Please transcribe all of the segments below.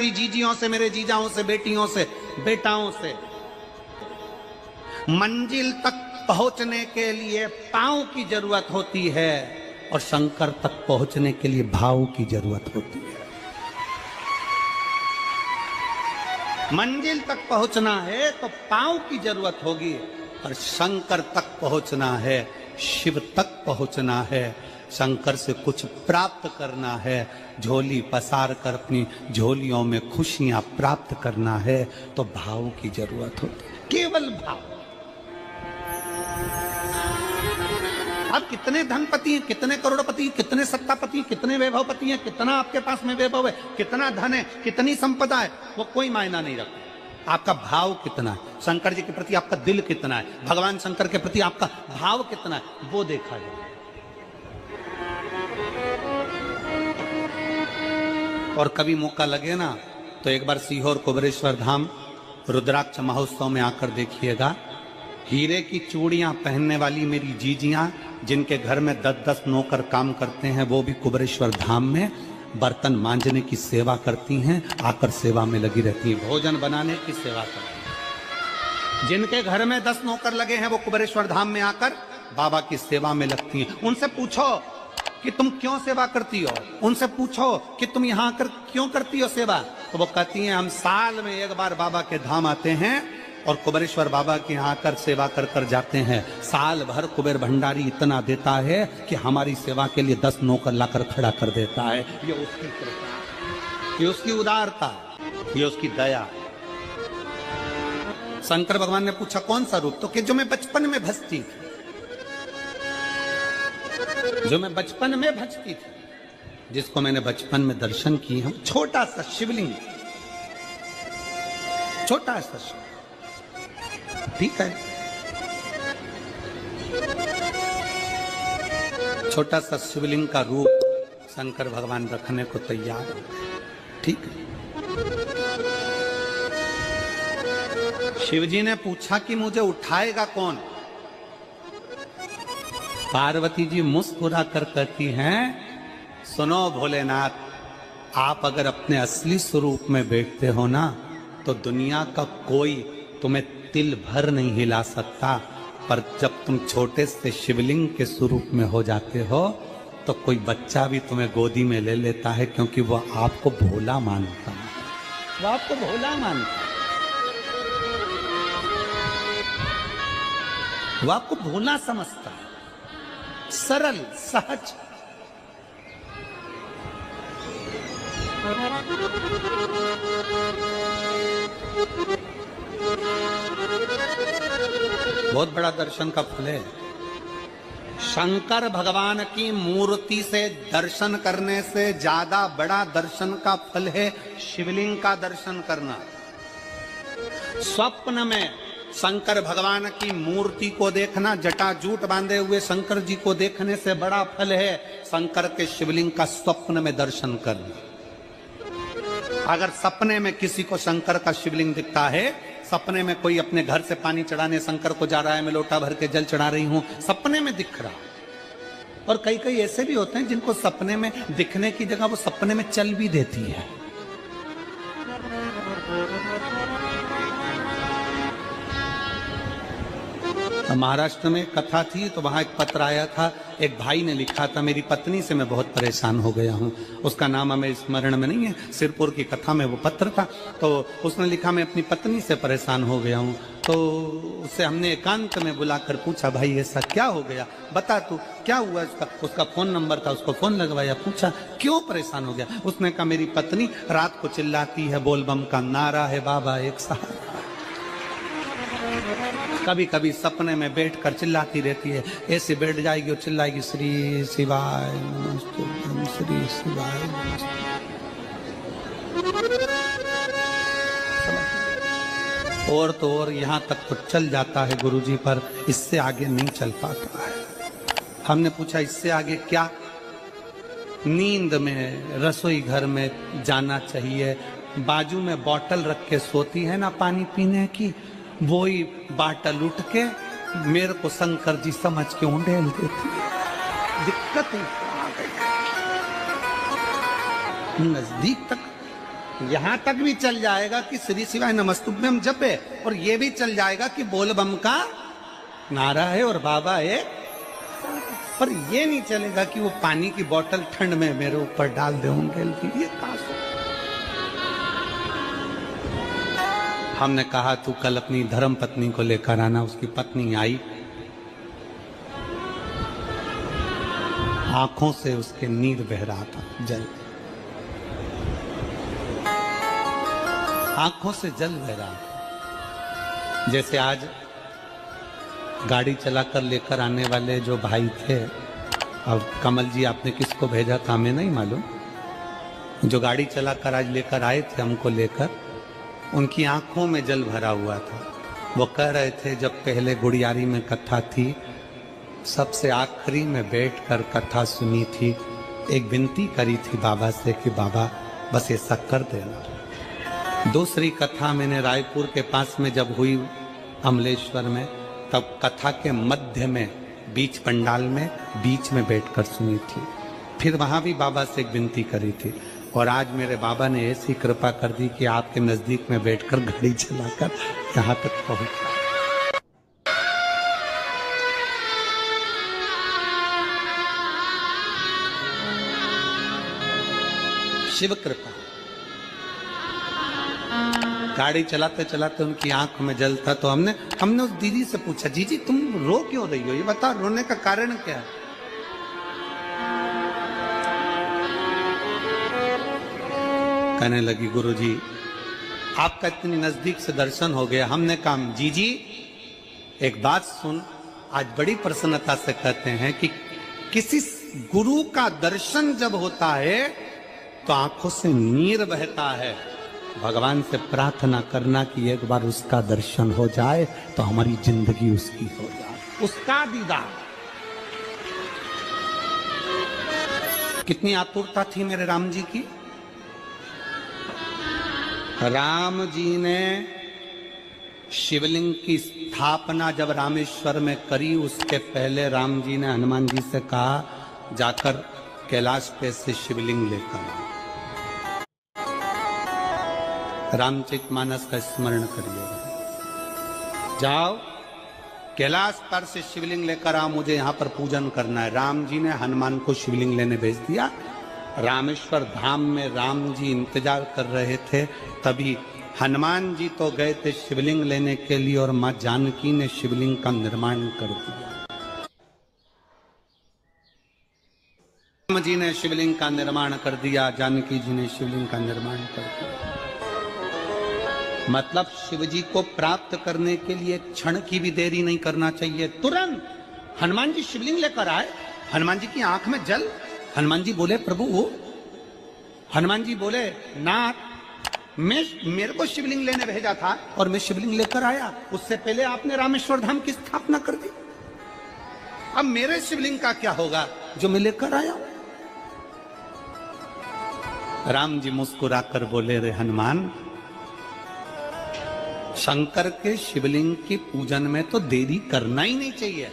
मेरी जीजियों से, मेरे जीजाओं से, बेटियों से, बेटाओं से। मंजिल तक पहुंचने के लिए पांव की जरूरत होती है और शंकर तक पहुंचने के लिए भाव की जरूरत होती है। मंजिल तक पहुंचना है तो पांव की जरूरत होगी, और शंकर तक पहुंचना है, शिव तक पहुंचना है, शंकर से कुछ प्राप्त करना है, झोली पसार कर अपनी झोलियों में खुशियां प्राप्त करना है, तो भाव की जरूरत होती है, केवल भाव। अब कितने धनपति हैं, कितने करोड़पति, कितने सत्तापति, कितने वैभवपति हैं, कितना आपके पास में वैभव है, कितना धन है, कितनी संपदा है, वो कोई मायना नहीं रखता। आपका भाव कितना है, शंकर जी के प्रति आपका दिल कितना है, भगवान शंकर के प्रति आपका भाव कितना है, वो देखा जाए। और कभी मौका लगे ना तो एक बार सीहोर कुबेरेश्वर धाम रुद्राक्ष महोत्सव में आकर देखिएगा। हीरे की चूड़ियां पहनने वाली मेरी जीजियां, जिनके घर में 10-10 नौकर काम करते हैं, वो भी कुबेरेश्वर धाम में बर्तन मांजने की सेवा करती हैं, आकर सेवा में लगी रहती हैं, भोजन बनाने की सेवा करती हैं। जिनके घर में 10 नौकर लगे हैं, वो कुबेरेश्वर धाम में आकर बाबा की सेवा में लगती हैं। उनसे पूछो कि तुम क्यों सेवा करती हो, उनसे पूछो कि तुम यहाँ आकर क्यों करती हो सेवा, तो वो कहती हैं हम साल में एक बार बाबा के धाम आते हैं और कुबेरेश्वर बाबा के यहाँ आकर सेवा कर कर जाते हैं। साल भर कुबेर भंडारी इतना देता है कि हमारी सेवा के लिए 10 नौकर लाकर खड़ा कर देता है। ये उसकी कृपा, ये उसकी उदारता, ये उसकी दया। शंकर भगवान ने पूछा कौन सा रूप, तो कि जो मैं बचपन में भजती थी, जो मैं बचपन में भजती थी, जिसको मैंने बचपन में दर्शन किए हैं, छोटा सा शिवलिंग, छोटा सा शिवलिंग, ठीक है, छोटा सा शिवलिंग का रूप शंकर भगवान रखने को तैयार हो गए, ठीक है। शिवजी ने पूछा कि मुझे उठाएगा कौन। पार्वती जी मुस्कुरा कर कहती हैं, सुनो भोलेनाथ, आप अगर अपने असली स्वरूप में बैठते हो ना, तो दुनिया का कोई तुम्हें तिल भर नहीं हिला सकता, पर जब तुम छोटे से शिवलिंग के स्वरूप में हो जाते हो तो कोई बच्चा भी तुम्हें गोदी में ले लेता है, क्योंकि वो आपको भोला मानता है, वो आपको भोला मानता है, वो आपको भोला समझता है, सरल सहज। बहुत बड़ा दर्शन का फल है। शंकर भगवान की मूर्ति से दर्शन करने से ज्यादा बड़ा दर्शन का फल है शिवलिंग का दर्शन करना। स्वप्न में शंकर भगवान की मूर्ति को देखना, जटाजूट बांधे हुए शंकर जी को देखने से बड़ा फल है शंकर के शिवलिंग का स्वप्न में दर्शन करना। अगर सपने में किसी को शंकर का शिवलिंग दिखता है, सपने में कोई अपने घर से पानी चढ़ाने शंकर को जा रहा है, मैं लोटा भर के जल चढ़ा रही हूं, सपने में दिख रहा। और कई कई ऐसे भी होते हैं जिनको सपने में दिखने की जगह वो सपने में चल भी देती है। महाराष्ट्र में कथा थी तो वहां एक पत्र आया था, एक भाई ने लिखा था, मेरी पत्नी से मैं बहुत परेशान हो गया हूं। उसका नाम हमें स्मरण में नहीं है, सिरपुर की कथा में वो पत्र था। तो उसने लिखा मैं अपनी पत्नी से परेशान हो गया हूं। तो उससे हमने एकांत में बुलाकर पूछा, भाई ऐसा क्या हो गया, बता तू क्या हुआ। उसका फोन नंबर था, उसको फोन लगवाया, पूछा क्यों परेशान हो गया। उसने कहा मेरी पत्नी रात को चिल्लाती है, बोलबम का नारा है बाबा एक सहारा। कभी कभी सपने में बैठकर चिल्लाती रहती है, ऐसे बैठ जाएगी और चिल्लाएगी श्री शिवाय नमस्तुभ्यं, श्री शिवाय नमस्तुभ्यं। और तो और यहाँ तक तो चल जाता है गुरुजी, पर इससे आगे नहीं चल पाता है। हमने पूछा इससे आगे क्या। नींद में रसोई घर में जाना चाहिए, बाजू में बोतल रख के सोती है ना पानी पीने की, वही बाटल उठ के मेरे को शंकर जी समझ के उंडेल देती है। दिक्कत आ गई, नजदीक तक यहां तक भी चल जाएगा कि श्री शिवाय नमस्तुभ्यम जपे, और ये भी चल जाएगा कि बोल बम का नारा है और बाबा है, पर ये नहीं चलेगा कि वो पानी की बोतल ठंड में मेरे ऊपर डाल दे होंगे। ये हमने कहा तू कल अपनी धर्म पत्नी को लेकर आना। उसकी पत्नी आई, आंखों से उसके नीर बह रहा था, जल, आंखों से जल बह रहा था। जैसे आज गाड़ी चलाकर लेकर आने वाले जो भाई थे, अब कमल जी आपने किसको भेजा था हमें नहीं मालूम, जो गाड़ी चलाकर आज लेकर आए थे हमको लेकर, उनकी आंखों में जल भरा हुआ था। वो कह रहे थे जब पहले गुड़ियारी में कथा थी, सबसे आखिरी में बैठकर कथा सुनी थी, एक विनती करी थी बाबा से कि बाबा बस ऐसा कर देना। दूसरी कथा मैंने रायपुर के पास में जब हुई अमलेश्वर में, तब कथा के मध्य में बीच पंडाल में बीच में बैठकर सुनी थी। फिर वहां भी बाबा से एक विनती करी थी, और आज मेरे बाबा ने ऐसी कृपा कर दी कि आपके नजदीक में बैठकर गाड़ी चलाकर यहाँ तक पहुंचा। शिव कृपा। गाड़ी चलाते चलाते उनकी आंख में जल था, तो हमने उस दीदी से पूछा, जीजी तुम रो क्यों रही हो, ये बताओ रोने का कारण क्या है। कहने लगी गुरुजी आपका इतनी नजदीक से दर्शन हो गया। हमने कहा जीजी एक बात सुन, आज बड़ी प्रसन्नता से कहते हैं कि किसी गुरु का दर्शन जब होता है तो आंखों से नीर बहता है। भगवान से प्रार्थना करना कि एक बार उसका दर्शन हो जाए तो हमारी जिंदगी उसकी हो जाए, उसका दीदार। कितनी आतुरता थी मेरे राम जी की। राम जी ने शिवलिंग की स्थापना जब रामेश्वर में करी, उसके पहले राम जी ने हनुमान जी से कहा जाकर कैलाश पे से शिवलिंग लेकर आओ। रामचरितमानस का स्मरण करिएगा, जाओ कैलाश पर से शिवलिंग लेकर आओ, मुझे यहाँ पर पूजन करना है। राम जी ने हनुमान को शिवलिंग लेने भेज दिया। रामेश्वर धाम में राम जी इंतजार कर रहे थे, तभी हनुमान जी तो गए थे शिवलिंग लेने के लिए, और मां जानकी ने शिवलिंग का निर्माण कर दिया। राम जी ने शिवलिंग का निर्माण कर दिया, जानकी जी ने शिवलिंग का निर्माण कर दिया। मतलब शिव जी को प्राप्त करने के लिए क्षण की भी देरी नहीं करना चाहिए। तुरंत हनुमान जी शिवलिंग लेकर आए, हनुमान जी की आंख में जल। हनुमान जी बोले प्रभु, हनुमान जी बोले नाथ मेरे को शिवलिंग लेने भेजा था और मैं शिवलिंग लेकर आया, उससे पहले आपने रामेश्वर धाम की स्थापना कर दी। अब मेरे शिवलिंग का क्या होगा जो मैं लेकर आया। राम जी मुस्कुराकर बोले, रे हनुमान, शंकर के शिवलिंग के पूजन में तो देरी करना ही नहीं चाहिए।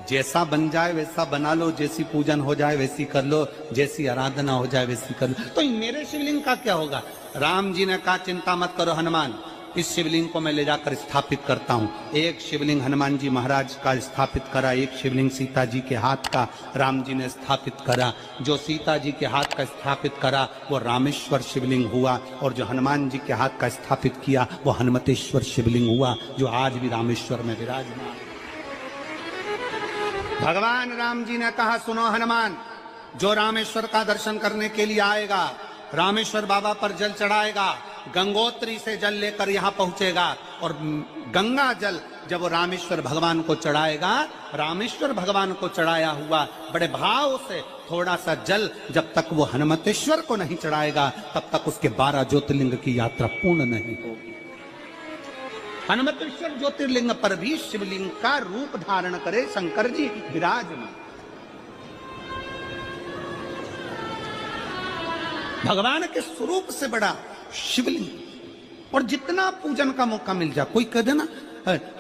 जैसा बन जाए वैसा बना लो, जैसी पूजन हो जाए वैसी कर लो, जैसी आराधना हो जाए वैसी कर लो। तो मेरे शिवलिंग का क्या होगा। राम जी ने कहा चिंता मत करो हनुमान, इस शिवलिंग को मैं ले जाकर स्थापित करता हूँ। एक शिवलिंग हनुमान जी महाराज का स्थापित करा, एक शिवलिंग सीता जी के हाथ का राम जी ने स्थापित करा। जो सीता जी के हाथ का स्थापित करा वो रामेश्वर शिवलिंग हुआ, और जो हनुमान जी के हाथ का स्थापित किया वो हनुमतेश्वर शिवलिंग हुआ, जो आज भी रामेश्वर में विराजमान। भगवान राम जी ने कहा सुनो हनुमान, जो रामेश्वर का दर्शन करने के लिए आएगा, रामेश्वर बाबा पर जल चढ़ाएगा, गंगोत्री से जल लेकर यहाँ पहुंचेगा, और गंगा जल जब वो रामेश्वर भगवान को चढ़ाएगा, रामेश्वर भगवान को चढ़ाया हुआ बड़े भाव से थोड़ा सा जल जब तक वो हनुमतेश्वर को नहीं चढ़ाएगा, तब तक उसके 12 ज्योतिर्लिंग की यात्रा पूर्ण नहीं होगी। हनुमतेश्वर ज्योतिर्लिंग पर भी शिवलिंग का रूप धारण करे शंकर जी विराजमान। भगवान के स्वरूप से बड़ा शिवलिंग, और जितना पूजन का मौका मिल जाए, कोई कह देना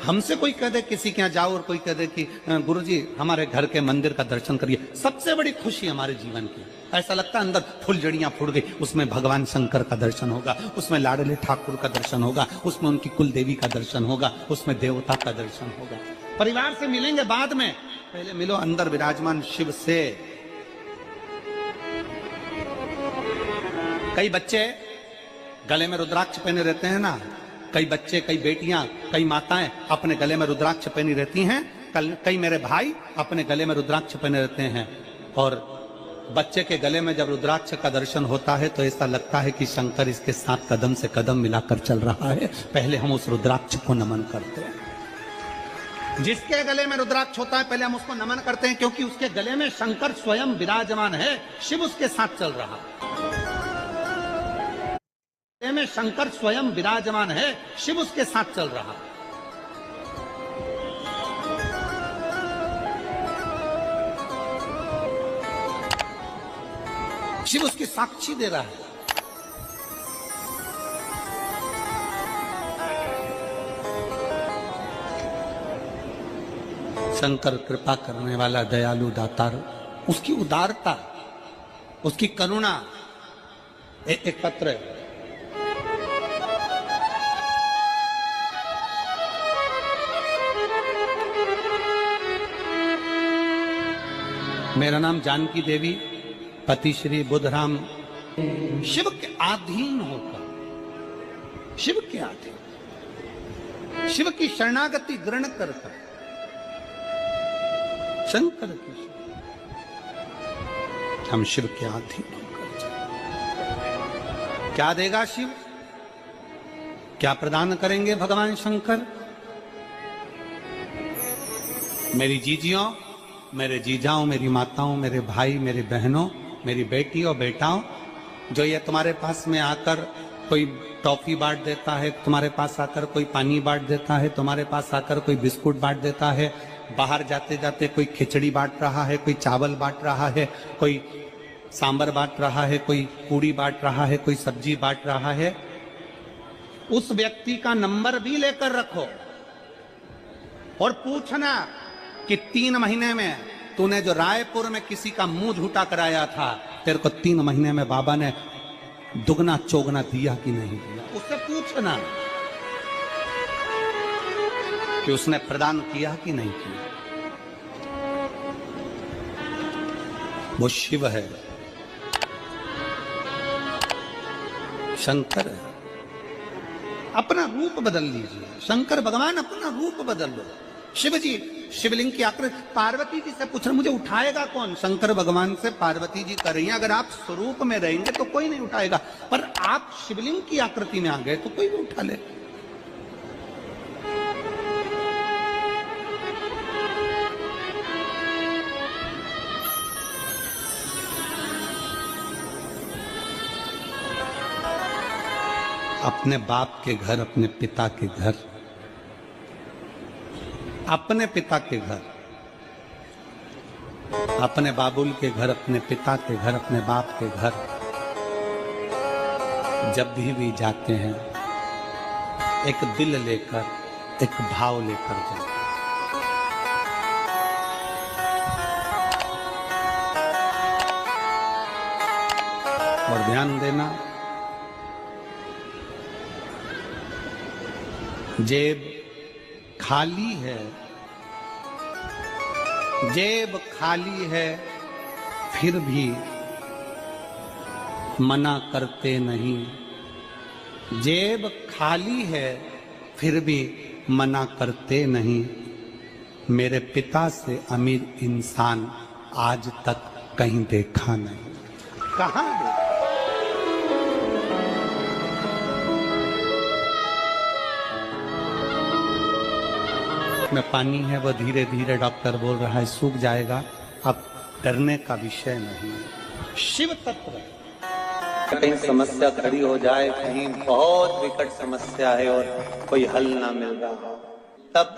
हमसे कोई कह दे किसी के यहाँ जाओ और कोई कह दे कि गुरुजी हमारे घर के मंदिर का दर्शन करिए, सबसे बड़ी खुशी हमारे जीवन की। ऐसा लगता है अंदर फुलझड़ियां फूट गई, उसमें भगवान शंकर का दर्शन होगा, उसमें लाडले ठाकुर का दर्शन होगा, उसमें उनकी कुल देवी का दर्शन होगा, उसमें देवता का दर्शन होगा। परिवार से मिलेंगे बाद में, पहले मिलो अंदर विराजमान शिव से। कई बच्चे गले में रुद्राक्ष पहने रहते हैं ना, कई बच्चे, कई बेटियां, कई माताएं अपने गले में रुद्राक्ष पहनी रहती हैं, कई मेरे भाई अपने गले में रुद्राक्ष पहने रहते हैं। और बच्चे के गले में जब रुद्राक्ष का दर्शन होता है तो ऐसा लगता है कि शंकर इसके साथ कदम से कदम मिलाकर चल रहा है। पहले हम उस रुद्राक्ष को नमन करते हैं। जिसके गले में रुद्राक्ष होता है पहले हम उसको नमन करते हैं, क्योंकि उसके गले में शंकर स्वयं विराजमान है, शिव उसके साथ चल रहा है। में शंकर स्वयं विराजमान है, शिव उसके साथ चल रहा। शिव उसकी साक्षी दे रहा है। शंकर कृपा करने वाला दयालु दातार, उसकी उदारता, उसकी करुणा। एक पत्र है, मेरा नाम जानकी देवी, पति श्री बुद्धराम, शिव के अधीन होकर, शिव के अधीन, शिव की शरणागति ग्रहण कर शंकर की, हम शिव के अधीन होकर क्या देगा शिव, क्या प्रदान करेंगे भगवान शंकर। मेरी जीजियों, मेरे जीजाओं, मेरी माताओं, मेरे भाई, मेरी बहनों, मेरी बेटी और बेटाओं, जो ये तुम्हारे पास में आकर कोई टॉफी बांट देता है, तुम्हारे पास आकर कोई पानी बांट देता है, तुम्हारे पास आकर कोई बिस्कुट बांट देता है, बाहर जाते जाते कोई खिचड़ी बांट रहा है, कोई चावल बांट रहा है, कोई सांबर बांट रहा है, कोई पूड़ी बांट रहा है, कोई सब्जी बांट रहा है, उस व्यक्ति का नंबर भी लेकर रखो और पूछना कि 3 महीने में तूने जो रायपुर में किसी का मुंह झूठा कराया था, तेरे को 3 महीने में बाबा ने दुगना चौगना दिया कि नहीं दिया। उससे पूछना कि उसने प्रदान किया कि नहीं किया। वो शिव है, शंकर है। अपना रूप बदल लीजिए, शंकर भगवान अपना रूप बदल लो। शिव जी शिवलिंग की आकृति, पार्वती जी से पूछ रहे मुझे उठाएगा कौन, शंकर भगवान से पार्वती जी कर रही हैं, अगर आप स्वरूप में रहेंगे तो कोई नहीं उठाएगा, पर आप शिवलिंग की आकृति में आ गए तो कोई भी उठा ले। अपने बाप के घर, अपने पिता के घर, अपने पिता के घर, अपने बाबुल के घर, अपने पिता के घर, अपने बाप के घर जब भी जाते हैं एक दिल लेकर, एक भाव लेकर जाते। और ध्यान देना, जेब खाली है, जेब खाली है, फिर भी मना करते नहीं। जेब खाली है, फिर भी मना करते नहीं। मेरे पिता से अमीर इंसान आज तक कहीं देखा नहीं। कहाँ देखा? में पानी है, वो धीरे धीरे डॉक्टर बोल रहा है सूख जाएगा, अब डरने का विषय नहीं। शिव तत्व, कहीं समस्या खड़ी हो जाए, कहीं बहुत विकट समस्या है और कोई हल ना मिल रहा हो, तब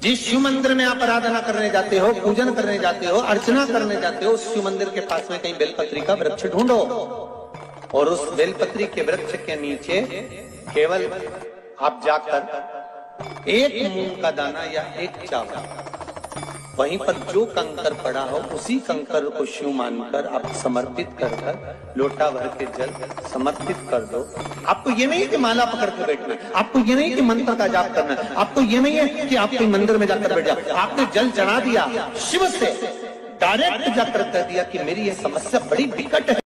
जिस शिव मंदिर में आप आराधना करने जाते हो, पूजन करने जाते हो, अर्चना करने जाते हो, उस शिव मंदिर के पास में कहीं बेलपत्री का वृक्ष ढूंढो और उस बेलपत्री के वृक्ष के नीचे केवल आप जाकर एक मूंग का दाना या एक चावल, वहीं पर जो कंकर पड़ा हो उसी कंकर को शिव मानकर आप समर्पित कर कर लोटा भर के जल समर्पित कर दो। आपको ये नहीं कि माला पकड़ के बैठना है, आपको ये नहीं कि मंत्र का जाप करना है, आपको ये नहीं है कि आप कोई मंदिर में जाकर बैठ जाओ। आपने जल चढ़ा दिया, शिव से डायरेक्ट जाकर कह दिया कि मेरी ये समस्या बड़ी विकट है।